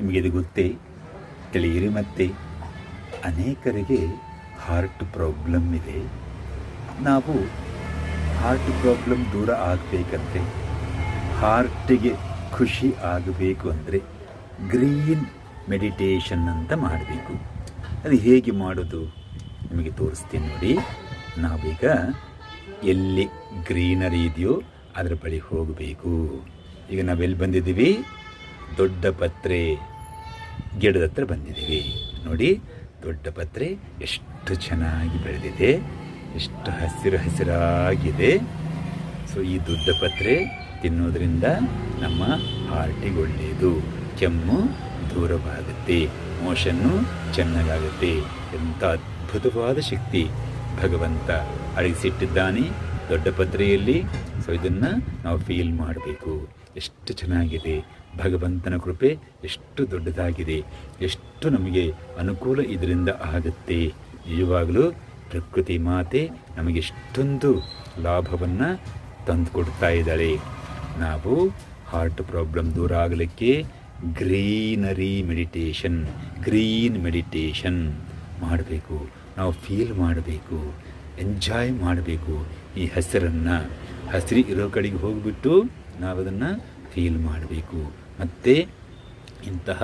ನಿಮಗಿದು ಗೊತ್ತೇ? ತಿಳಿಯಿರಿ. ಮತ್ತೆ ಅನೇಕರಿಗೆ ಹಾರ್ಟ್ ಪ್ರಾಬ್ಲಮ್ ಇದೆ. ನಾವು ಹಾರ್ಟ್ ಪ್ರಾಬ್ಲಮ್ ದೂರ ಆಗಬೇಕಂದ್ರೆ, ಹಾರ್ಟಿಗೆ ಖುಷಿ ಆಗಬೇಕು ಅಂದರೆ ಗ್ರೀನ್ ಮೆಡಿಟೇಷನ್ ಅಂತ ಮಾಡಬೇಕು. ಅದು ಹೇಗೆ ಮಾಡೋದು ನಿಮಗೆ ತೋರಿಸ್ತೀನಿ ನೋಡಿ. ನಾವೀಗ ಎಲ್ಲಿ ಗ್ರೀನರಿ ಇದೆಯೋ ಅದರ ಬಳಿ ಹೋಗಬೇಕು. ಈಗ ನಾವೆಲ್ಲಿ ಬಂದಿದ್ದೀವಿ? ದೊಡ್ಡ ಪತ್ರೆ ಗಿಡದ ಹತ್ರ ಬಂದಿದ್ದೀವಿ ನೋಡಿ. ದೊಡ್ಡ ಪತ್ರೆ ಎಷ್ಟು ಚೆನ್ನಾಗಿ ಬೆಳೆದಿದೆ, ಎಷ್ಟು ಹಸಿರಾಗಿದೆ. ಸೊ ಈ ದೊಡ್ಡ ಪತ್ರೆ ತಿನ್ನೋದ್ರಿಂದ ನಮ್ಮ ಹಾರ್ಟಿಗೆ ಒಳ್ಳೆಯದು. ಕೆಮ್ಮು ದೂರವಾಗುತ್ತೆ, ಮೋಷನ್ನು ಚೆನ್ನಾಗಾಗುತ್ತೆ. ಎಂಥ ಅದ್ಭುತವಾದ ಶಕ್ತಿ ಭಗವಂತ ಅಡಗಿಸಿಟ್ಟಿದ್ದಾನೆ ದೊಡ್ಡ ಪತ್ರೆಯಲ್ಲಿ. ಸೊ ಇದನ್ನು ನಾವು ಫೀಲ್ ಮಾಡಬೇಕು. ಎಷ್ಟು ಚೆನ್ನಾಗಿದೆ ಭಗವಂತನ ಕೃಪೆ, ಎಷ್ಟು ದೊಡ್ಡದಾಗಿದೆ, ಎಷ್ಟು ನಮಗೆ ಅನುಕೂಲ ಇದರಿಂದ ಆಗುತ್ತೆ. ನಿಜವಾಗಲೂ ಪ್ರಕೃತಿ ಮಾತೆ ನಮಗೆ ಎಷ್ಟೊಂದು ಲಾಭವನ್ನು ತಂದುಕೊಡ್ತಾ ಇದ್ದಾಳೆ. ನಾವು ಹಾರ್ಟ್ ಪ್ರಾಬ್ಲಮ್ ದೂರ ಆಗಲಿಕ್ಕೆ ಗ್ರೀನ್ ಮೆಡಿಟೇಷನ್ ಮಾಡಬೇಕು. ನಾವು ಫೀಲ್ ಮಾಡಬೇಕು, ಎಂಜಾಯ್ ಮಾಡಬೇಕು. ಈ ಹಸಿರು ಇರೋ ಕಡೆಗೆ ಹೋಗಿಬಿಟ್ಟು ನಾವು ಅದನ್ನು ಫೀಲ್ ಮಾಡಬೇಕು. ಮತ್ತು ಇಂತಹ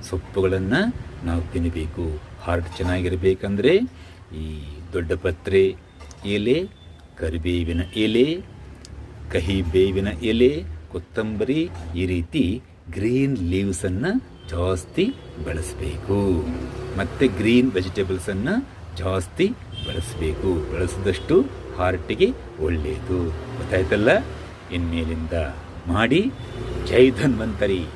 ಸೊಪ್ಪುಗಳನ್ನು ನಾವು ತಿನ್ನಬೇಕು. ಹಾರ್ಟ್ ಚೆನ್ನಾಗಿರಬೇಕಂದ್ರೆ ಈ ದೊಡ್ಡ ಪತ್ರೆ ಎಲೆ, ಕರಿಬೇವಿನ ಎಲೆ, ಕಹಿ ಬೇವಿನ ಎಲೆ, ಕೊತ್ತಂಬರಿ, ಈ ರೀತಿ ಗ್ರೀನ್ ಲೀವ್ಸನ್ನು ಜಾಸ್ತಿ ಬಳಸಬೇಕು. ಮತ್ತು ಗ್ರೀನ್ ವೆಜಿಟೇಬಲ್ಸನ್ನು ಜಾಸ್ತಿ ಬಳಸಬೇಕು. ಬಳಸಿದಷ್ಟು ಹಾರ್ಟಿಗೆ ಒಳ್ಳೆಯದು. ಗೊತ್ತಾಯ್ತಲ್ಲ? ಇನ್ಮೇಲಿಂದ ಮಾಡಿ. ಜೈ ಧನ್ವಂತರಿ.